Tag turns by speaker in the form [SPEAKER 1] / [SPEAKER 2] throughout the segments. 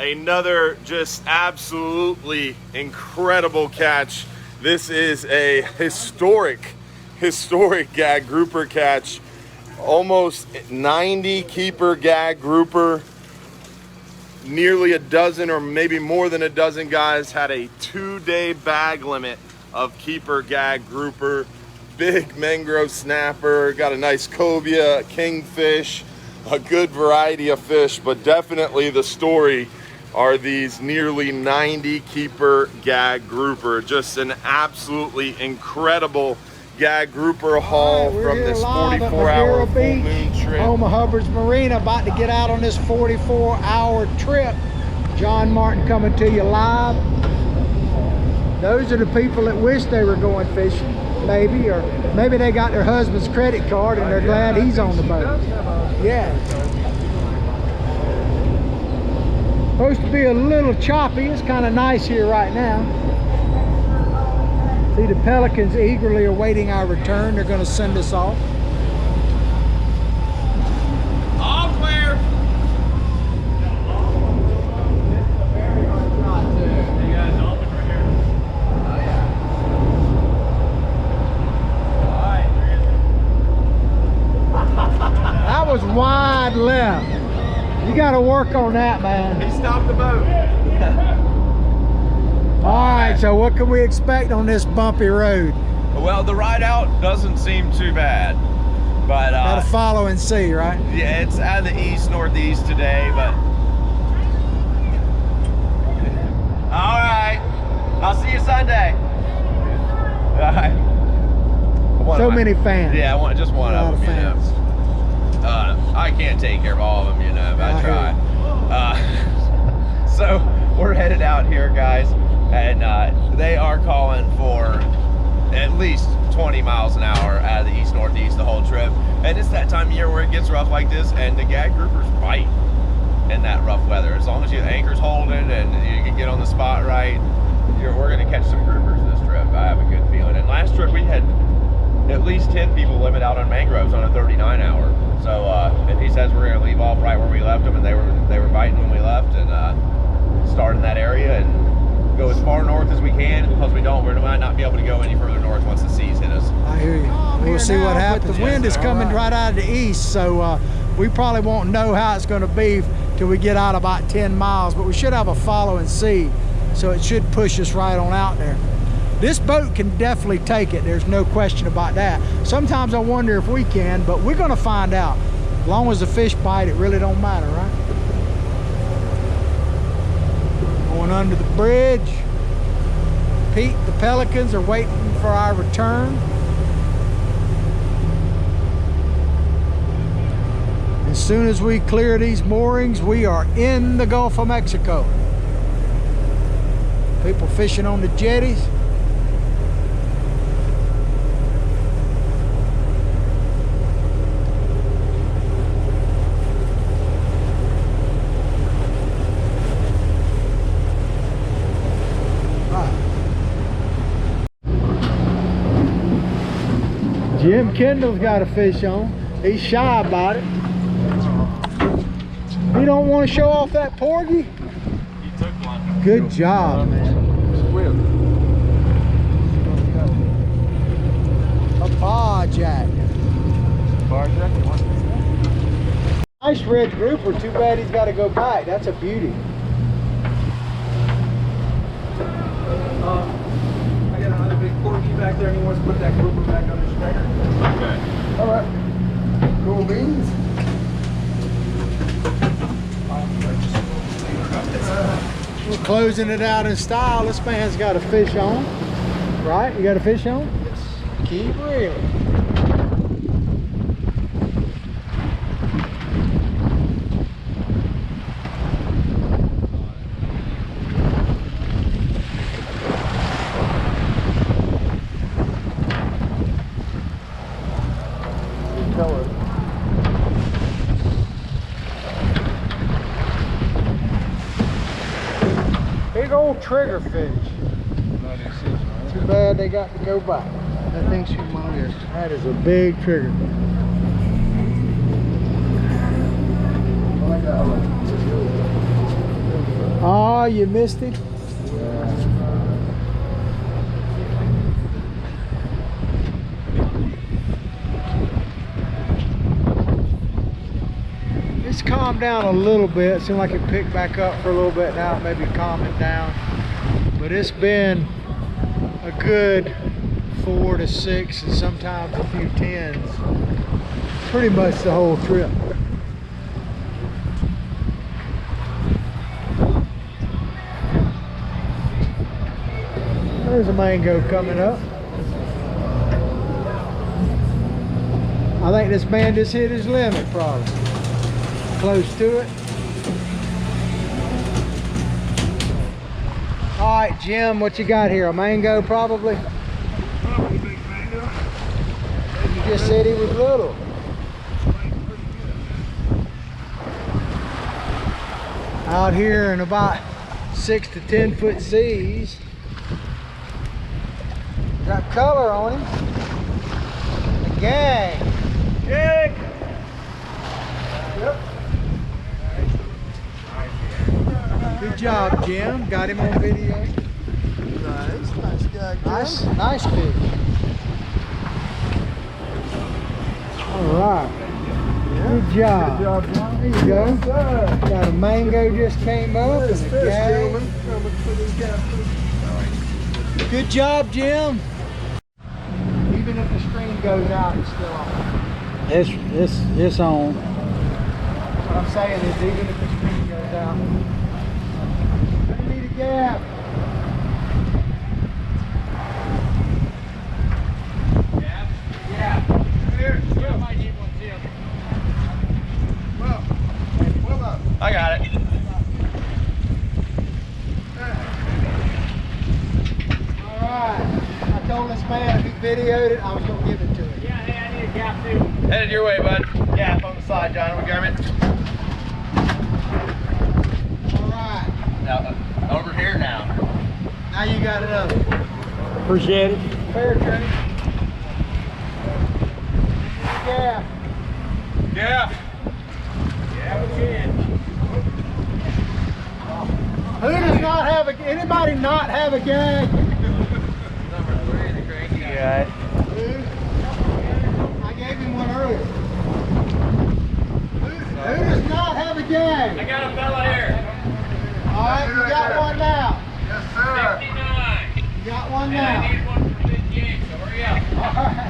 [SPEAKER 1] Another just absolutely incredible catch. This is a historic gag grouper catch. Almost 90 keeper gag grouper. Nearly a dozen or maybe more than a dozen guys had a 2-day bag limit of keeper gag grouper. Big mangrove snapper, got a nice cobia, kingfish, a good variety of fish, but definitely the story are these nearly 90 keeper gag grouper. Just an absolutely incredible gag grouper haul from this 44-hour full moon trip.
[SPEAKER 2] Home of Hubbard's Marina, about to get out on this 44-hour trip. John Martin coming to you live. Those are the people that wish they were going fishing, maybe, or maybe they got their husband's credit card and they're glad he's on the boat. Yeah. Supposed to be a little choppy. It's kind of nice here right now. See, the pelicans eagerly awaiting our return. They're going to send us off.
[SPEAKER 1] All clear.
[SPEAKER 2] That was wide left. You got to work on that, man.
[SPEAKER 1] He stopped the boat.
[SPEAKER 2] All right, so what can we expect on this bumpy road?
[SPEAKER 3] Well, the ride out doesn't seem too bad, but
[SPEAKER 2] Gotta follow and see, right?
[SPEAKER 3] yeah, it's out of the east-northeast today, but all right, I'll see you Sunday. All right.
[SPEAKER 2] So many fans.
[SPEAKER 3] Yeah, just one of them,
[SPEAKER 2] fans.
[SPEAKER 3] you know. I can't take care of all of them, you know, but I try. So we're headed out here, guys, and they are calling for at least 20 miles an hour out of the east-northeast the whole trip. And it's that time of year where it gets rough like this, and the gag groupers bite in that rough weather. As long as your anchor's holding and you can get on the spot right, we're going to catch some groupers this trip. I have a good feeling. And last trip we had at least 10 people limit out on mangroves on a 39-hour. So, and he says we're going to leave off right where we left them, and they were biting when we left, and start in that area and go as far north as we can. Because we might not be able to go any further north once the seas hit us.
[SPEAKER 2] I hear you. We'll see what happens. The wind is coming right out of the east, so we probably won't know how it's going to be till we get out about 10 miles, but we should have a follow and see, so it should push us right on out there. This boat can definitely take it. There's no question about that. Sometimes I wonder if we can, but we're going to find out. As long as the fish bite, it really don't matter, right? Going under the bridge. Pete, the pelicans are waiting for our return. As soon as we clear these moorings, we are in the Gulf of Mexico. People fishing on the jetties. Jim Kendall's got a fish on. He's shy about it. You don't want to show off that porgy?
[SPEAKER 1] He took one.
[SPEAKER 2] Good job, man. A barjack.
[SPEAKER 1] Barjack?
[SPEAKER 2] Nice red grouper. Too bad he's got to go back. That's a beauty.
[SPEAKER 4] I got another big porgy back there, and he wants to put that grouper back on his stringer.
[SPEAKER 1] Okay.
[SPEAKER 4] All right. Cool beans.
[SPEAKER 2] We're closing it out in style. This man's got a fish on. Right? You got a fish on?
[SPEAKER 4] Yes.
[SPEAKER 2] Keep reeling. Big old trigger fish. Too bad they got to go back.
[SPEAKER 4] That thing's humongous.
[SPEAKER 2] That is a big trigger. Oh, you missed it? It's calmed down a little bit. It seemed like it picked back up for a little bit now, maybe calming down. But it's been a good 4 to 6 and sometimes a few 10s. Pretty much the whole trip. There's a mango coming up. I think this man just hit his limit probably. Close to it. All right, Jim, what you got here? A mango probably?
[SPEAKER 5] Probably big mango.
[SPEAKER 2] You just said he was little. Out here in about 6 to 10 foot seas. Got color on him. The gang.
[SPEAKER 5] Kick!
[SPEAKER 2] Yep. Good job, Jim. Got him on video.
[SPEAKER 5] Nice guy, Jim.
[SPEAKER 2] Nice fish. All right. Good job.
[SPEAKER 5] Good job, John.
[SPEAKER 2] There you go.
[SPEAKER 5] Yes, sir.
[SPEAKER 2] Got a mango just came up
[SPEAKER 5] This
[SPEAKER 2] and a
[SPEAKER 5] fish,
[SPEAKER 2] gag.
[SPEAKER 5] gentlemen. Coming for this catfish.
[SPEAKER 2] Good job, Jim. Even if the stream goes out, it's still on. It's on. What I'm saying is, even if the stream goes out, I need a gap.
[SPEAKER 5] Yeah. Here, you might need one, Jim. Well up.
[SPEAKER 3] I got it.
[SPEAKER 2] All right. I told this man if he videoed it, I was gonna give it to him.
[SPEAKER 5] Yeah, hey, I need a gap too.
[SPEAKER 3] Headed your way, bud. Gap on the side, John. We got it.
[SPEAKER 2] All right.
[SPEAKER 3] Now, over here now.
[SPEAKER 2] Now you got another.
[SPEAKER 5] Appreciate it.
[SPEAKER 2] Fair trade. Yeah.
[SPEAKER 3] Yeah.
[SPEAKER 2] Who does not have a? Anybody not have a gag?
[SPEAKER 3] Number 3, the cranky guy.
[SPEAKER 2] I gave him one earlier. Who does not have a gag?
[SPEAKER 5] I got a fella here.
[SPEAKER 2] All right, you got one now.
[SPEAKER 5] Yes, sir.
[SPEAKER 4] 59.
[SPEAKER 2] You got one
[SPEAKER 4] And I
[SPEAKER 2] now.
[SPEAKER 4] need one for 58, so hurry up.
[SPEAKER 2] All right.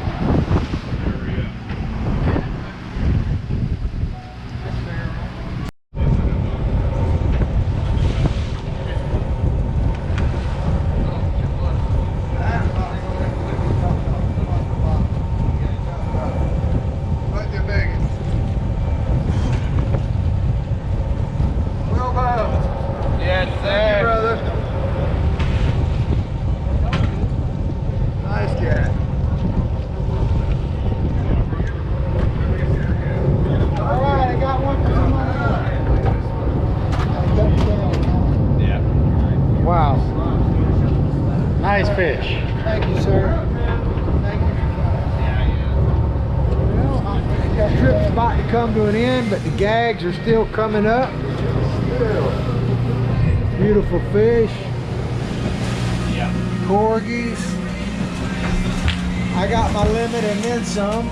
[SPEAKER 5] What you thinking? Well done.
[SPEAKER 3] Yes,
[SPEAKER 5] Thank you,
[SPEAKER 3] sir.
[SPEAKER 5] brother. Nice cat.
[SPEAKER 2] All right, I got one for someone else.
[SPEAKER 3] Yeah.
[SPEAKER 2] Wow.
[SPEAKER 6] Nice fish.
[SPEAKER 2] Thank you, sir. Thank you. Well, that trip's about to come to an end, but the gags are still coming up. Beautiful fish.
[SPEAKER 4] Yeah.
[SPEAKER 2] Corgis. I got my limit and then some.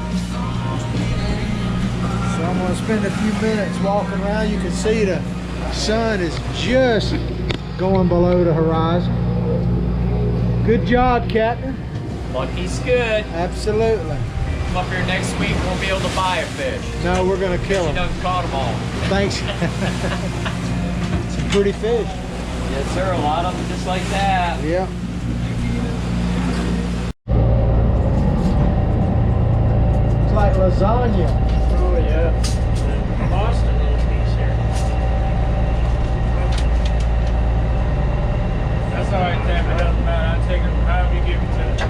[SPEAKER 2] So I'm going to spend a few minutes walking around. You can see the sun is just going below the horizon. Good job, Captain.
[SPEAKER 4] Lucky's good.
[SPEAKER 2] Absolutely.
[SPEAKER 4] Come up here next week, won't be able to buy a fish.
[SPEAKER 2] No, we're going to kill
[SPEAKER 4] He
[SPEAKER 2] them.
[SPEAKER 4] done caught them all.
[SPEAKER 2] Thanks. Some pretty fish.
[SPEAKER 4] Yes, sir. A lot of them just like that.
[SPEAKER 2] Yeah. It's like lasagna.
[SPEAKER 4] Oh, yeah. Boston little piece here.
[SPEAKER 7] That's all right, Tampa. It doesn't matter. I take it however you give it to me.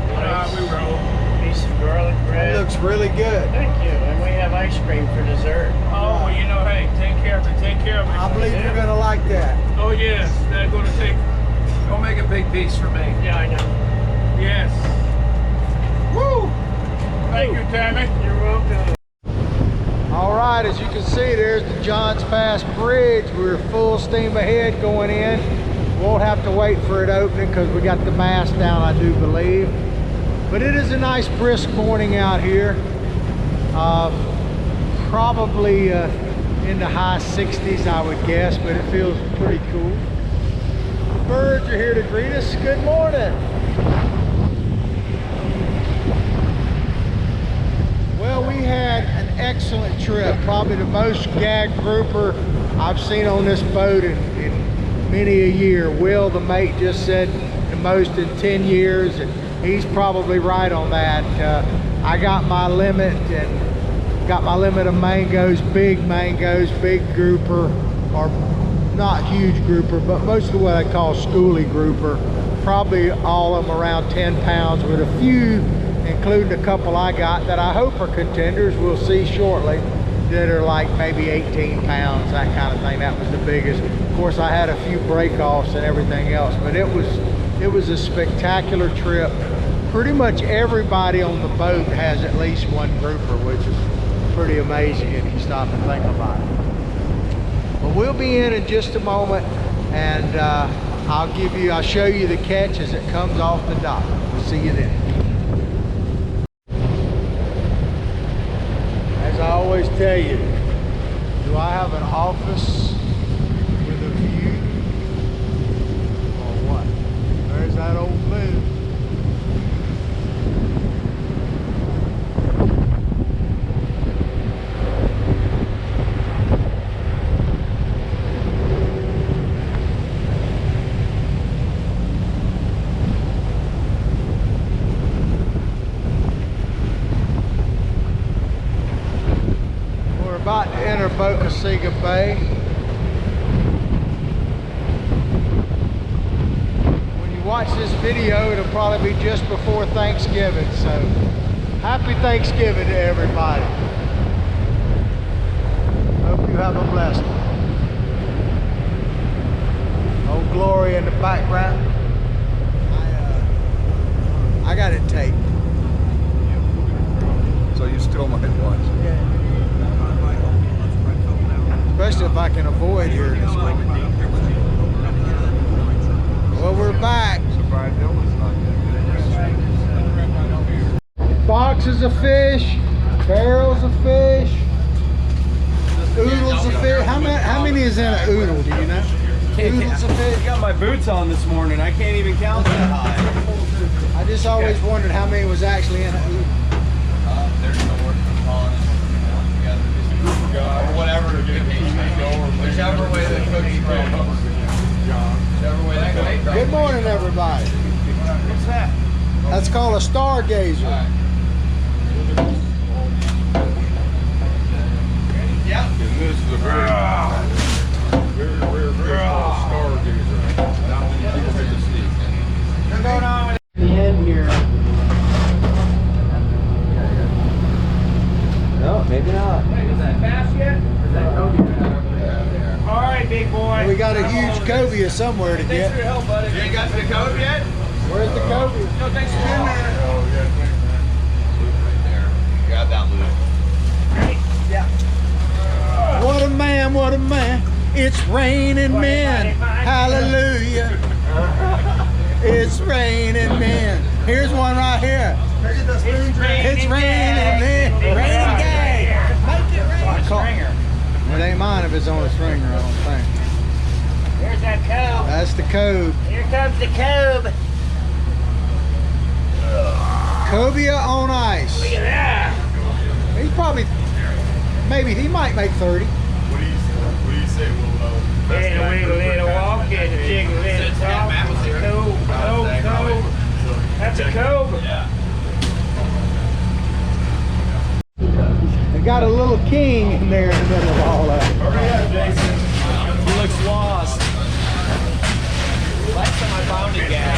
[SPEAKER 7] We roll.
[SPEAKER 4] Piece of garlic
[SPEAKER 2] It
[SPEAKER 4] bread.
[SPEAKER 2] looks really good.
[SPEAKER 4] Thank you. And we have ice cream for dessert.
[SPEAKER 7] Oh, well, you know, hey, take care of it. Take care of it.
[SPEAKER 2] I believe you're going to like that.
[SPEAKER 7] Oh, yes. They're going to take. Don't make a big piece for me.
[SPEAKER 4] Yeah, I know.
[SPEAKER 7] Yes. Woo! Thank you, Tammy.
[SPEAKER 4] You're welcome.
[SPEAKER 2] All right, as you can see, there's the Johns Pass Bridge. We're full steam ahead going in. Won't have to wait for it opening because we got the mast down, I do believe. But it is a nice brisk morning out here. Probably in the high 60s, I would guess, but it feels pretty cool. The birds are here to greet us. Good morning. Well, we had an excellent trip, probably the most gag grouper I've seen on this boat in many a year. Will, the mate, just said the most in 10 years, and he's probably right on that. I got my limit, and got my limit of mangoes, big grouper, or not huge grouper, but most of what I call schoolie grouper. Probably all of them around 10 pounds, with a few, including a couple I got that I hope are contenders, we'll see shortly, that are like maybe 18 pounds, that kind of thing. That was the biggest. Of course, I had a few break-offs and everything else, but it was a spectacular trip. Pretty much everybody on the boat has at least one grouper, which is pretty amazing if you stop and think about it. But we'll be in just a moment, and I'll show you the catch as it comes off the dock. We'll see you then. As I always tell you, do I have an office with a view or what? There's that old moon. About to enter Boca Chica Bay. When you watch this video, it'll probably be just before Thanksgiving, so happy Thanksgiving to everybody. Hope you have a blessed one. Old Glory in the background. I got it taped.
[SPEAKER 8] So you still might watch.
[SPEAKER 2] Yeah. Especially if I can avoid here this week. Well, we're back. Boxes of fish, barrels of fish, oodles of fish. How many is in an oodle, do you know? Oodles of fish.
[SPEAKER 3] I got my boots on this morning. I can't even count that high.
[SPEAKER 2] I just always wondered how many was actually in an oodle.
[SPEAKER 3] There's no work from calling together. Or whatever. Whichever way the cooks from. Whichever way they go.
[SPEAKER 2] Good morning, everybody.
[SPEAKER 3] What's that?
[SPEAKER 2] That's called a stargazer.
[SPEAKER 3] Yeah.
[SPEAKER 8] And this is a very stargazer. Not many people get to see.
[SPEAKER 3] What's going on with
[SPEAKER 2] The end here.
[SPEAKER 3] No, maybe not.
[SPEAKER 7] Hey, is that bass yet? Or is that cobia? All right, big boy.
[SPEAKER 2] We got a huge cobia somewhere to
[SPEAKER 7] Thanks for
[SPEAKER 2] get.
[SPEAKER 7] your help, buddy.
[SPEAKER 3] You ain't got to the cove yet?
[SPEAKER 2] Where's the cobia?
[SPEAKER 7] No, thanks for being there.
[SPEAKER 8] Oh, yeah, thanks, man.
[SPEAKER 3] Right there. Grab that loop.
[SPEAKER 2] What a man, what a man. It's raining men. Hallelujah. It's raining men. Here's one right here. It's raining men. Raining gang. Make it rain. It ain't mine if it's on a stringer, I don't think.
[SPEAKER 7] There's that cove.
[SPEAKER 2] That's the code.
[SPEAKER 7] Here comes the cove.
[SPEAKER 2] Cobia on ice.
[SPEAKER 7] Look at that.
[SPEAKER 2] He's probably, maybe he might make 30.
[SPEAKER 8] What do you say, Will?
[SPEAKER 7] Ain't a wiggle, ain't a walk, ain't a jiggle, ain't a talk. That's a cove. Cove. That's a cove.
[SPEAKER 3] Yeah.
[SPEAKER 2] They got a little king in there in the middle of all that.
[SPEAKER 3] Hurry up, Jason. He looks lost. Last time I found a gag.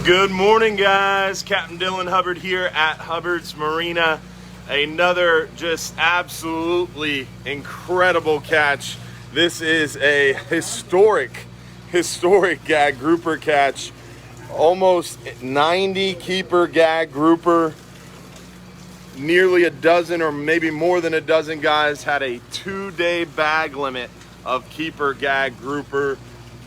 [SPEAKER 1] Good morning, guys. Captain Dylan Hubbard here at Hubbard's Marina. Another just absolutely incredible catch. This is a historic gag grouper catch. Almost 90 keeper gag grouper. nearly a dozen or maybe more than a dozen guys had a 2-day bag limit of keeper, gag, grouper,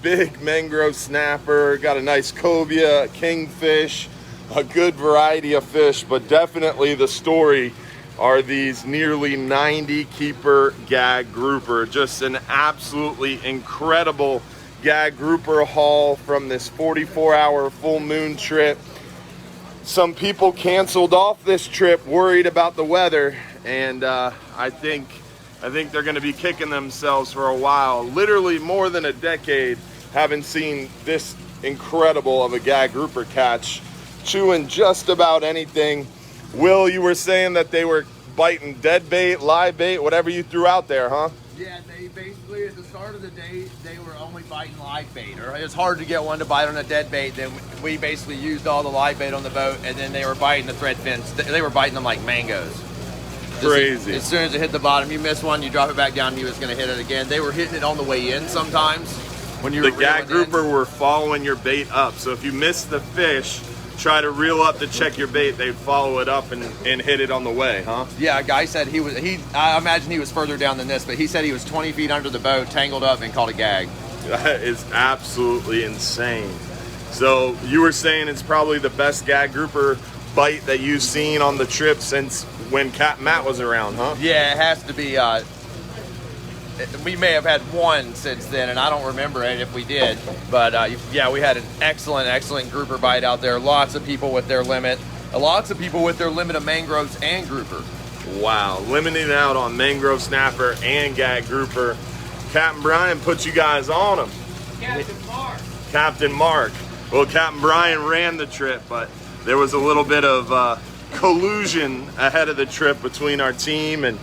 [SPEAKER 1] big mangrove snapper, got a nice cobia, kingfish, a good variety of fish, but definitely the story are these nearly 90 keeper, gag, grouper. Just an absolutely incredible gag grouper haul from this 44-hour full moon trip. Some people canceled off this trip worried about the weather, and I think they're going to be kicking themselves for a while. Literally more than a decade haven't seen this incredible of a gag grouper catch, chewing just about anything. Will, you were saying that they were biting dead bait, live bait, whatever you threw out there, huh?
[SPEAKER 3] Yeah, they basically, at the start of the day, they were only biting live bait. Or it's hard to get one to bite on a dead bait. Then we basically used all the live bait on the boat, and then they were biting the thread fins. They were biting them like mangoes.
[SPEAKER 1] Crazy.
[SPEAKER 3] As soon as it hit the bottom, you miss one, you drop it back down, you was going to hit it again. They were hitting it on the way in sometimes. When you were
[SPEAKER 1] the gag grouper were following your bait up. So if you missed the fish, try to reel up to check your bait, they'd follow it up and hit it on the way, huh?
[SPEAKER 3] Yeah, a guy said I imagine he was further down than this, but he said he was 20 feet under the boat, tangled up, and caught a gag.
[SPEAKER 1] That is absolutely insane. So you were saying it's probably the best gag grouper bite that you've seen on the trip since when Captain Matt was around, huh?
[SPEAKER 3] Yeah, it has to be. We may have had one since then, and I don't remember it if we did. But yeah, we had an excellent grouper bite out there. Lots of people with their limit. Lots of people with their limit of mangroves and grouper.
[SPEAKER 1] Wow, limiting out on mangrove snapper and gag grouper. Captain Brian put you guys on them. Captain Mark. Well, Captain Brian ran the trip, but there was a little bit of collusion ahead of the trip between our team, and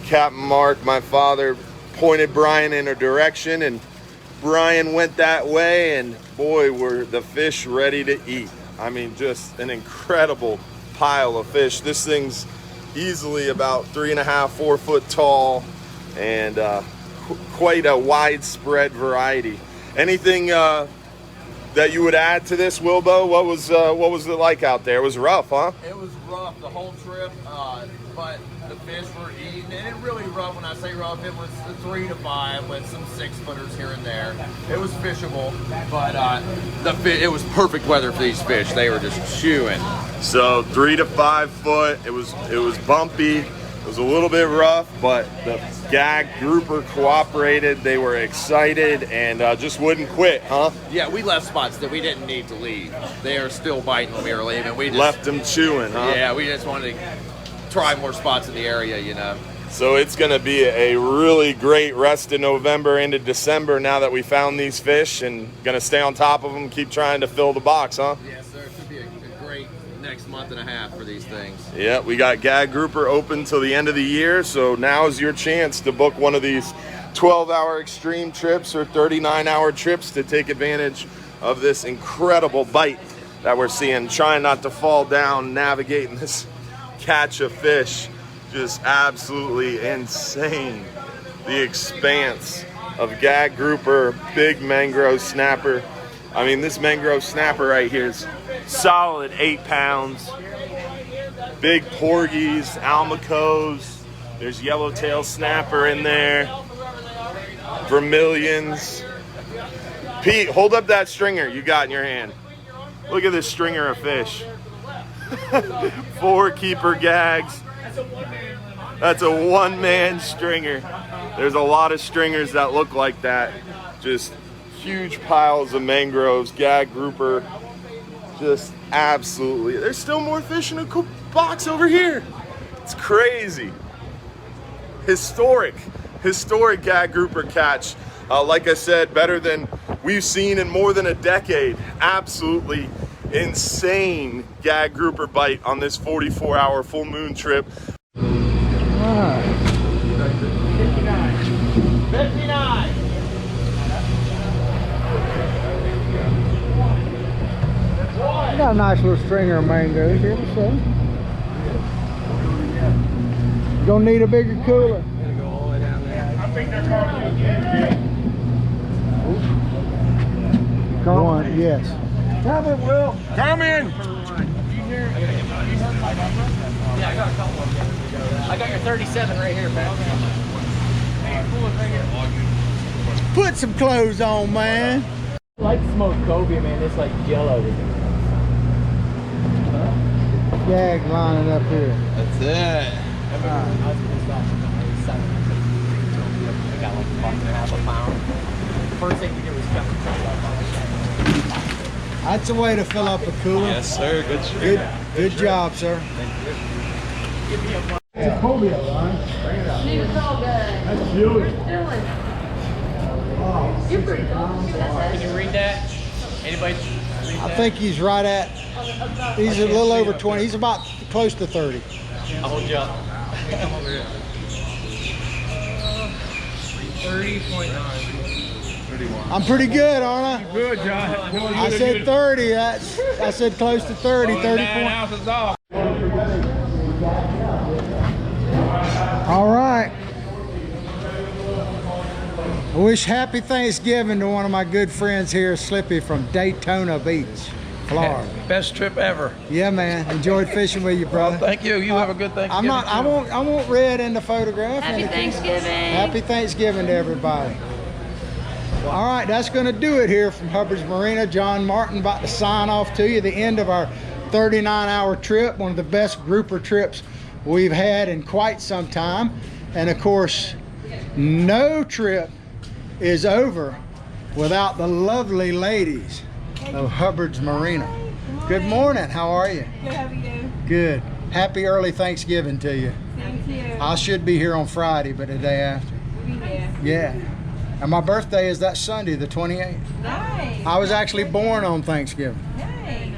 [SPEAKER 1] Captain Mark, my father, pointed Brian in a direction, and Brian went that way, and boy, were the fish ready to eat. I mean, just an incredible pile of fish. This thing's easily about 3.5, 4 foot tall, and quite a widespread variety. Anything that you would add to this, Wilbo? What was it like out there? It was rough, huh?
[SPEAKER 3] It was rough the whole trip, but the fish were eating, and it really rough. When I say rough, it was 3 to 5 with some 6-footers here and there. It was fishable, but it was perfect weather for these fish. They were just chewing.
[SPEAKER 1] So 3 to 5 foot. It was bumpy. It was a little bit rough, but the gag grouper cooperated. They were excited and just wouldn't quit, huh?
[SPEAKER 3] Yeah, we left spots that we didn't need to leave. They are still biting when we were leaving. We just
[SPEAKER 1] left them chewing, huh?
[SPEAKER 3] Yeah, we just wanted to try more spots in the area, you know.
[SPEAKER 1] So it's going to be a really great rest of November into December now that we found these fish, and going to stay on top of them, keep trying to fill the box, huh?
[SPEAKER 3] Yes, sir. It should be a great next month and a half for these things.
[SPEAKER 1] Yeah, we got gag grouper open till the end of the year, so now is your chance to book one of these 12-hour extreme trips or 39-hour trips to take advantage of this incredible bite that we're seeing. Trying not to fall down, navigating this catch of fish. Just absolutely insane. The expanse of gag grouper, big mangrove snapper. I mean, this mangrove snapper right here is solid 8 pounds. Big porgies, almacos. There's yellowtail snapper in there. Vermilions. Pete, hold up that stringer you got in your hand. Look at this stringer of fish. 4 keeper gags. That's a one-man stringer. There's a lot of stringers that look like that. Just huge piles of mangroves, gag grouper. Just absolutely. There's still more fish in a box over here. It's crazy. Historic gag grouper catch. Like I said, better than we've seen in more than a decade. Absolutely insane gag grouper bite on this 44-hour full moon trip.
[SPEAKER 7] 59.
[SPEAKER 2] I got a nice little stringer of mangoes here to see. You're gonna need a bigger cooler.
[SPEAKER 7] I think they're calling you again.
[SPEAKER 2] One, yes.
[SPEAKER 7] Come in, Will. Come in.
[SPEAKER 5] here? Yeah, I got a couple of them. I got your 37 right here, man. Hey, pull it right here.
[SPEAKER 2] Put some clothes on, man.
[SPEAKER 5] I like smoked cobia, man. It's like jello.
[SPEAKER 2] Gag lining up here.
[SPEAKER 3] That's it.
[SPEAKER 5] I was pissed off. I got like $1.5 a pound. First thing we did was cut the truck up.
[SPEAKER 2] That's a way to fill up a cooler.
[SPEAKER 3] Yes, sir. Good.
[SPEAKER 2] Good job, sir. It's a cobia line.
[SPEAKER 9] Need a tall guy.
[SPEAKER 2] That's huge.
[SPEAKER 9] You're pretty tall.
[SPEAKER 5] Can you read that? Anybody?
[SPEAKER 2] I think he's right at, he's a little over 20. He's about close to 30.
[SPEAKER 5] I'll hold you up.
[SPEAKER 4] 30.9.
[SPEAKER 2] I'm pretty good, aren't I?
[SPEAKER 4] Good, John.
[SPEAKER 2] I said 30. I said close to 30. 30
[SPEAKER 4] ounces off.
[SPEAKER 2] All right. I wish happy Thanksgiving to one of my good friends here, Slippy from Daytona Beach, Florida.
[SPEAKER 4] Best trip ever.
[SPEAKER 2] Yeah, man. Enjoyed fishing with you, brother.
[SPEAKER 4] Thank you. You have a good Thanksgiving.
[SPEAKER 2] I won't Red in the photograph.
[SPEAKER 9] Happy Thanksgiving.
[SPEAKER 2] Happy Thanksgiving to everybody. All right, that's going to do it here from Hubbard's Marina. John Martin about to sign off to you. The end of our 39-hour trip, one of the best grouper trips we've had in quite some time. And of course, no trip is over without the lovely ladies of Hubbard's Marina. Good morning. How are you?
[SPEAKER 10] Good, how are you?
[SPEAKER 2] Good. Happy early Thanksgiving to you.
[SPEAKER 10] Thank you.
[SPEAKER 2] I should be here on Friday, but the day after. Yeah. And my birthday is that Sunday, the 28th.
[SPEAKER 10] Nice.
[SPEAKER 2] I was actually born on Thanksgiving.
[SPEAKER 10] Nice.